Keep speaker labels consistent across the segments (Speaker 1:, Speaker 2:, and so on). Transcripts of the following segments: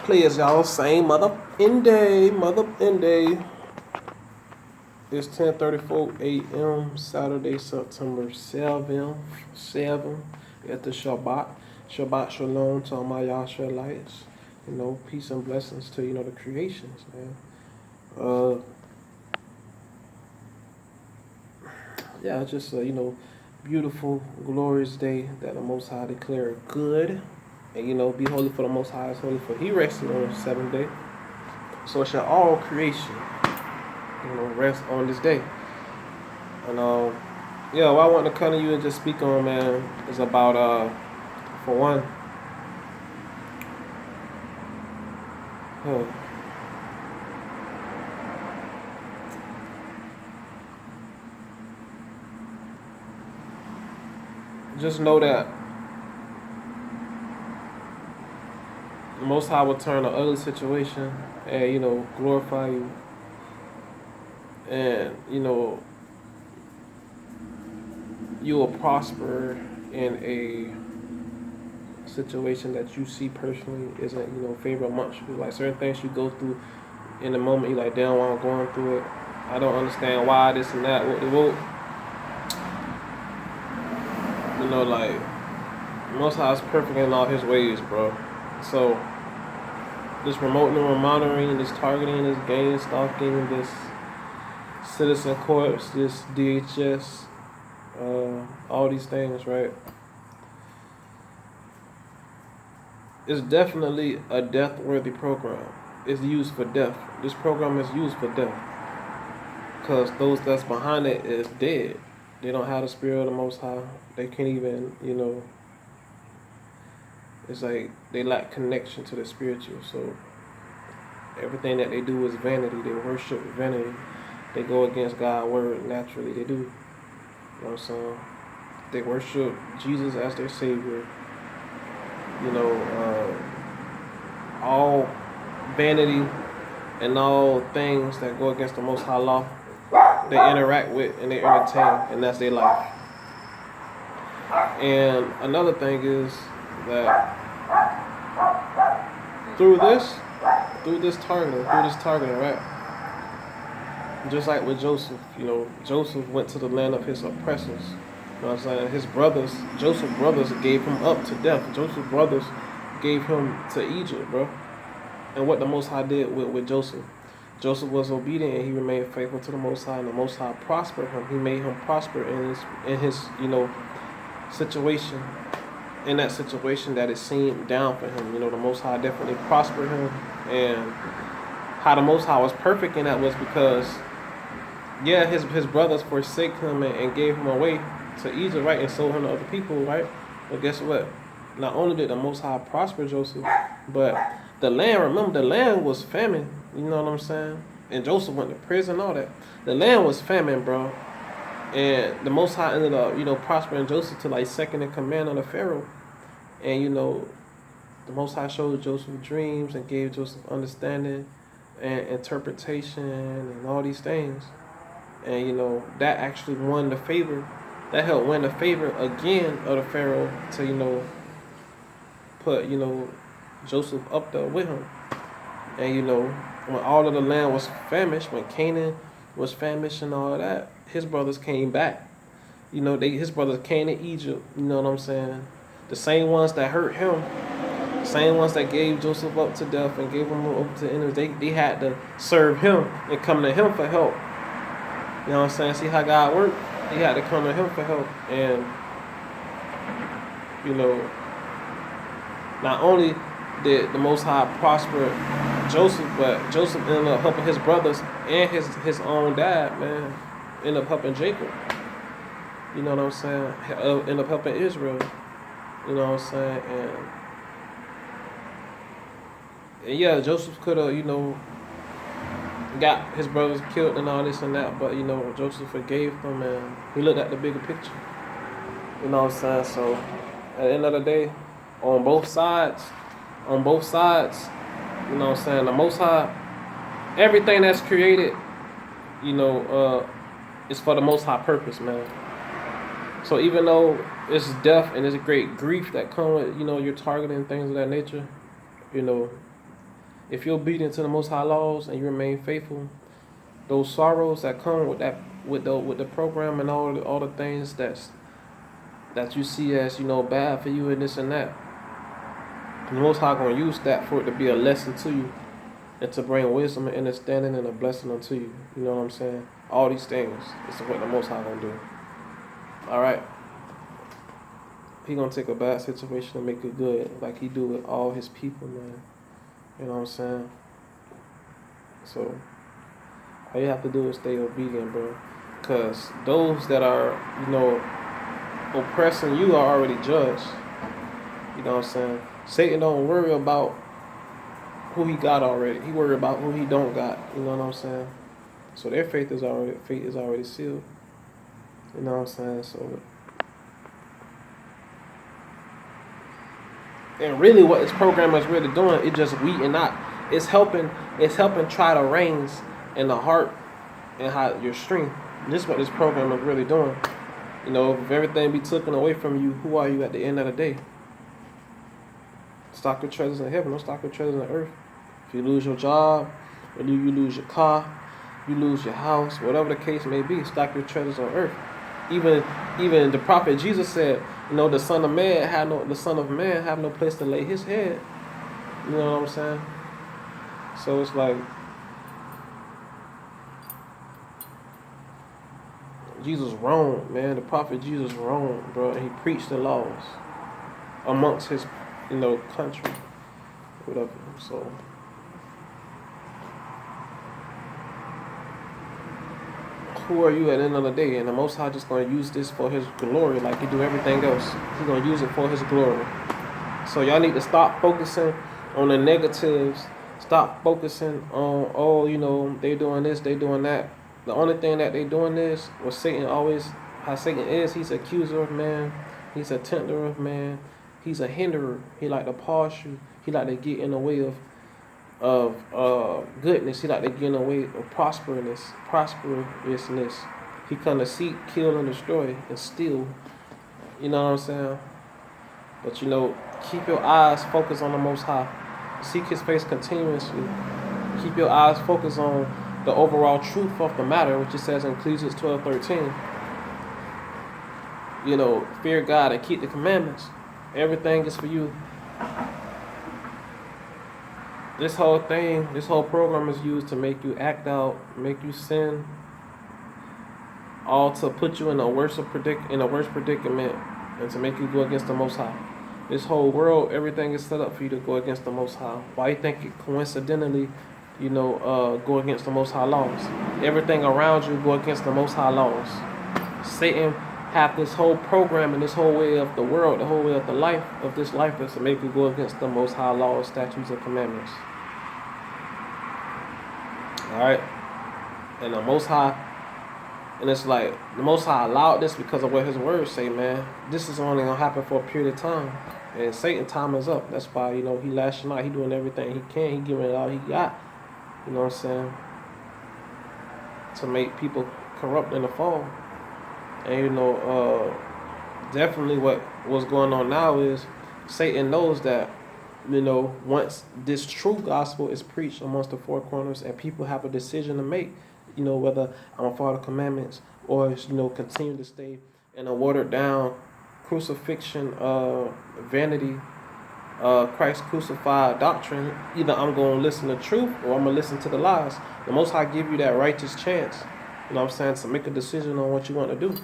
Speaker 1: players, y'all. Same mother in day. Mother in day. It's 10:34 a.m. Saturday, September 7 at the Shabbat. Shabbat Shalom to all my Yasharites. Peace and blessings to, the creations, man. Yeah, just a, beautiful, glorious day that the Most High declared good. And, be holy for the Most High is holy for He rested on the seventh day. So shall all creation, rest on this day. And what I want to come to you and just speak on, man, is about for one, just know that the Most High will turn an ugly situation and, glorify you. And, you will prosper in a situation that you see personally isn't, favorable amongst you. Like certain things you go through in the moment, you're like, damn, why I'm going through it. I don't understand why this and that. Like, Most High is perfect in all His ways, bro. So, this remoting and monitoring, this targeting, this gang stalking, this citizen courts, this DHS, all these things, right? It's definitely a death-worthy program. It's used for death. This program is used for death. Because those that's behind it is dead. They don't have the spirit of the Most High. They can't even, it's like they lack connection to the spiritual. So everything that they do is vanity. They worship vanity. They go against God's word naturally. They do. You know what I'm saying? They worship Jesus as their Savior. All vanity and all things that go against the Most High law, they interact with and they entertain, and that's their life. And another thing is that through this targeting, right? Just like with Joseph, Joseph went to the land of his oppressors. You know what I'm saying? Joseph's brothers gave him up to death. Joseph's brothers gave him to Egypt, bro. And what the Most High did with Joseph. Joseph was obedient and he remained faithful to the Most High, and the Most High prospered him. He made him prosper in his situation. In that situation that it seemed down for him. The Most High definitely prospered him. And how the Most High was perfect in that was because, his brothers forsake him and gave him away to Egypt, right, and sold him to other people, right? But guess what? Not only did the Most High prosper Joseph, but the land was famine. You know what I'm saying? And Joseph went to prison, all that. The land was famine, bro. And the Most High ended up, prospering Joseph to like second in command of the Pharaoh. And, the Most High showed Joseph dreams and gave Joseph understanding and interpretation and all these things. And, that actually won the favor. That helped win the favor again of the Pharaoh to, put, Joseph up there with him. And, when all of the land was famished, when Canaan was famished and all that, his brothers came back. His brothers came to Egypt, you know what I'm saying? The same ones that hurt him, the same ones that gave Joseph up to death and gave him over to enemies, they had to serve him and come to him for help. You know what I'm saying? See how God worked? He had to come to him for help. And, not only did the Most High prosper Joseph, but Joseph ended up helping his brothers and his own dad, man. Ended up helping Jacob. You know what I'm saying? Ended up helping Israel. You know what I'm saying? And Joseph could have, got his brothers killed and all this and that, but, Joseph forgave them and he looked at the bigger picture. You know what I'm saying? So, at the end of the day, on both sides, you know what I'm saying, the Most High, everything that's created, is for the Most High purpose, man. So even though it's death and it's a great grief that come with, your targeting things of that nature, If you're obedient to the Most High laws and you remain faithful, those sorrows that come with that, with the program and all the things that you see as bad for you and this and that, the Most High gonna use that for it to be a lesson to you and to bring wisdom and understanding and a blessing unto you. You know what I'm saying? All these things is what the Most High gonna do. All right. He gonna take a bad situation and make it good, like he do with all his people, man. You know what I'm saying? So all you have to do is stay obedient, bro. Cause those that are, oppressing you are already judged. You know what I'm saying? Satan don't worry about who he got already. He worry about who he don't got. You know what I'm saying? So their fate is already sealed. You know what I'm saying? So, and really, what this program is really doing, it just weeding out. It's helping try to reins in the heart and how your strength. This is what this program is really doing. If everything be taken away from you, who are you at the end of the day? Stock your treasures in heaven, don't stock your treasures on earth. If you lose your job, or you lose your car, you lose your house, whatever the case may be, stock your treasures on earth. Even the prophet Jesus said, the Son of Man have no place to lay his head. You know what I'm saying? So it's like Jesus wrong, man. The prophet Jesus wrong, bro. And he preached the laws amongst his, country, whatever. So who are you at the end of the day? And the Most High just going to use this for his glory like he do everything else. He's going to use it for his glory. So y'all need to stop focusing on the negatives. Stop focusing on, they doing this, they doing that. The only thing that they doing is what Satan always, how Satan is, he's an accuser of man. He's a tempter of man. He's a hinderer. He like to pause you. He like to get in the way of goodness. He like to get in the way of prosperousness. He come to seek, kill, and destroy, and steal. You know what I'm saying? But keep your eyes focused on the Most High. Seek his face continuously. Keep your eyes focused on the overall truth of the matter, which it says in Ecclesiastes 12:13. Fear God and keep the commandments. Everything is for you. This whole program is used to make you act out, make you sin, all to put you in a worse predicament, and to make you go against the Most High. This whole world, everything is set up for you to go against the Most High. Why you think it coincidentally, go against the Most High laws? Everything around you go against the Most High laws. Satan have this whole program and this whole way of the world, the whole way of the life of this life is to make you go against the Most High laws, statutes, and commandments. All right, and the Most High. And it's like, the Most High allowed this because of what his words say, man. This is only going to happen for a period of time. And Satan's time is up. That's why, he lashing out. He doing everything he can. He giving it all he got. You know what I'm saying? To make people corrupt in the fall. And, definitely what's going on now is Satan knows that, once this true gospel is preached amongst the four corners and people have a decision to make, whether I'm going to follow the commandments or, continue to stay in a watered down crucifixion, vanity, Christ crucified doctrine, either I'm going to listen to the truth or I'm going to listen to the lies. The Most High give you that righteous chance, to make a decision on what you want to do.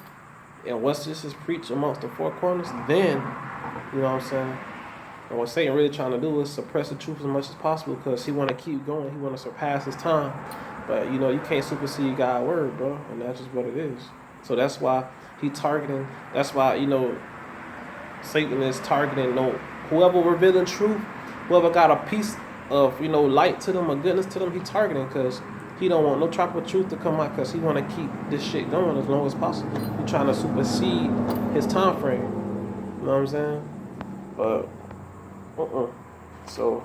Speaker 1: And once this is preached amongst the four corners, then, and what Satan really trying to do is suppress the truth as much as possible because he want to keep going. He want to surpass his time. But, you can't supersede God's word, bro. And that's just what it is. So that's why he targeting. That's why, Satan is targeting whoever revealing truth, whoever got a piece of, light to them or goodness to them, he targeting because he don't want no type of truth to come out because he want to keep this shit going as long as possible. He trying to supersede his time frame. You know what I'm saying? But, So,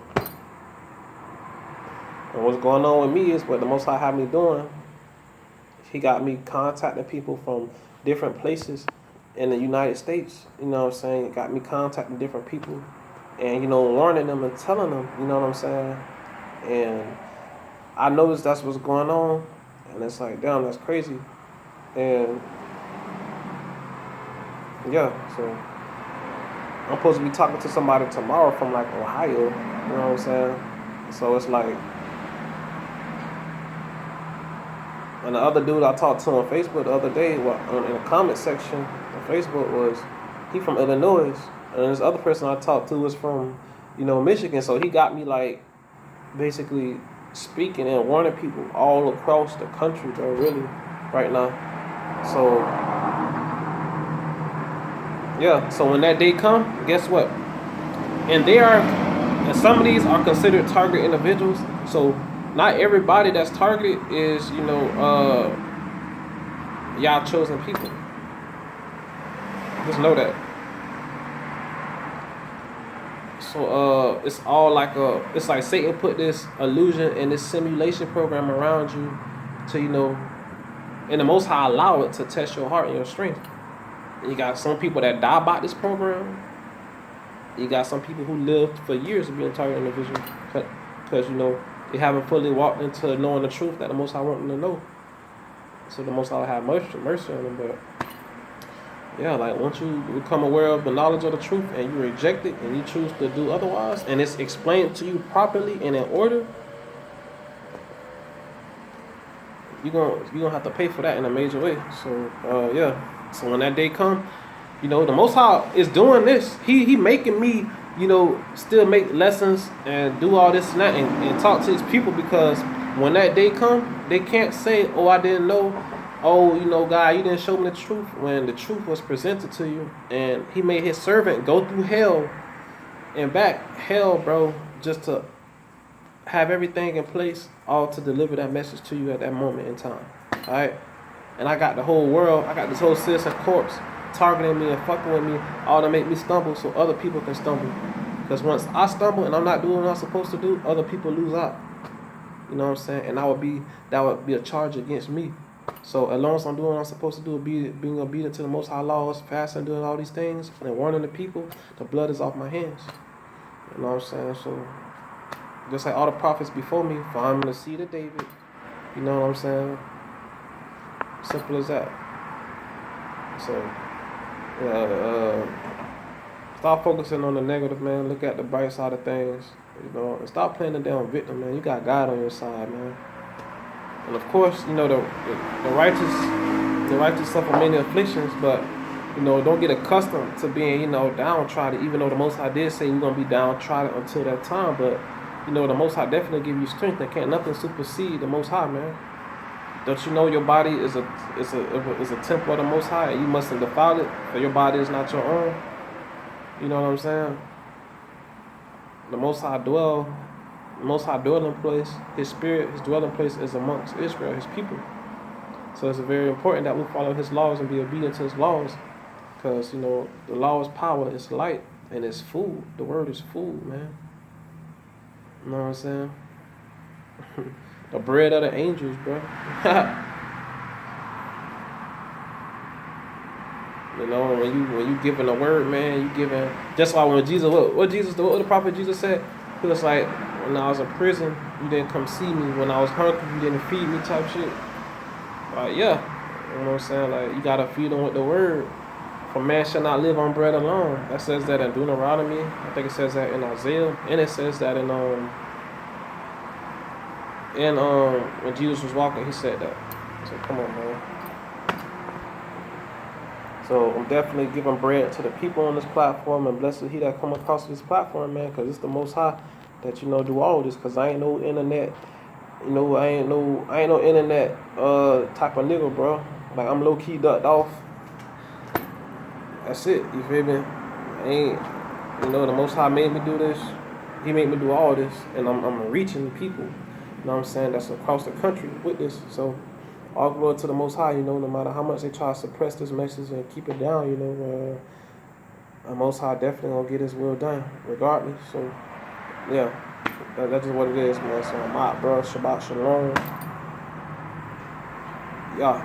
Speaker 1: and what's going on with me is what the Most High had me doing. He got me contacting people from different places in the United States. You know what I'm saying? Got me contacting different people and, warning them and telling them, you know what I'm saying? And I noticed that's what's going on, and it's like, damn, that's crazy. And yeah, so I'm supposed to be talking to somebody tomorrow from like Ohio, you know what I'm saying? So it's like, and the other dude I talked to on Facebook the other day, in the comment section on Facebook, was he from Illinois, and this other person I talked to was from, Michigan. So he got me like basically speaking and warning people all across the country, bro, really, right now. So yeah, so when that day come, guess what? And some of these are considered target individuals. So not everybody that's targeted is, y'all chosen people. Just know that. So it's all like it's like Satan put this illusion and this simulation program around you to, and the Most High allow it to test your heart and your strength. And you got some people that die by this program. You got some people who lived for years of being targeted individuals because, they haven't fully walked into knowing the truth that the Most High want them to know. So the Most High have mercy on them. But yeah, like once you become aware of the knowledge of the truth and you reject it and you choose to do otherwise, and it's explained to you properly and in order, you're gonna have to pay for that in a major way. So yeah. So when that day come, the Most High is doing this. He making me, still make lessons and do all this and that and talk to his people, because when that day come, they can't say, oh, I didn't know. Oh, God, you didn't show me the truth, when the truth was presented to you. And he made his servant go through hell and back. Hell, bro, just to have everything in place, all to deliver that message to you at that moment in time. All right? And I got the whole world, I got this whole citizen corpse targeting me and fucking with me, all to make me stumble so other people can stumble. Because once I stumble and I'm not doing what I'm supposed to do, other people lose out. You know what I'm saying? And that would be a charge against me. So as long as I'm doing what I'm supposed to do, being obedient to the Most High laws, fasting, doing all these things, and warning the people, the blood is off my hands. You know what I'm saying? So just like all the prophets before me, for I'm the seed of David. You know what I'm saying? Simple as that. So stop focusing on the negative, man. Look at the bright side of things. And stop playing the damn victim, man. You got God on your side, man. And of course, the righteous suffer many afflictions, but don't get accustomed to being, downtrodden. Even though the Most High did say you're gonna be downtrodden until that time, but the Most High definitely give you strength, and can't nothing supersede the Most High, man. Don't you know your body is a temple of the Most High, and you mustn't defile it, for your body is not your own. You know what I'm saying? The Most High dwelling place, his spirit, his dwelling place is amongst Israel, his people. So it's very important that we follow his laws and be obedient to his laws, because the law is power, it's light, and it's food. The word is food, man. You know what I'm saying? The bread of the angels, bro. When you giving a word, man, you giving, just like when Jesus, what the prophet Jesus said, he was like, when I was in prison, you didn't come see me. When I was hungry, you didn't feed me, type shit. Like, yeah, you know what I'm saying? Like, you gotta feed them with the word. For man shall not live on bread alone. That says that in Deuteronomy. I think it says that in Isaiah, and it says that in when Jesus was walking, he said that. So come on, man. So I'm definitely giving bread to the people on this platform, and blessed he that come across this platform, man, because it's the Most High that do all this. Because I ain't no internet, I ain't no internet type of nigga, bro. Like, I'm low key ducked off. That's it. You feel me? I ain't, the Most High made me do this. He made me do all this, and I'm reaching people. You know what I'm saying? That's across the country with this. So all glory to the Most High, no matter how much they try to suppress this message and keep it down, the Most High definitely gonna get his will done, regardless. So, yeah, that's just what it is, man. So I'm out, bro. Shabbat shalom. Yeah.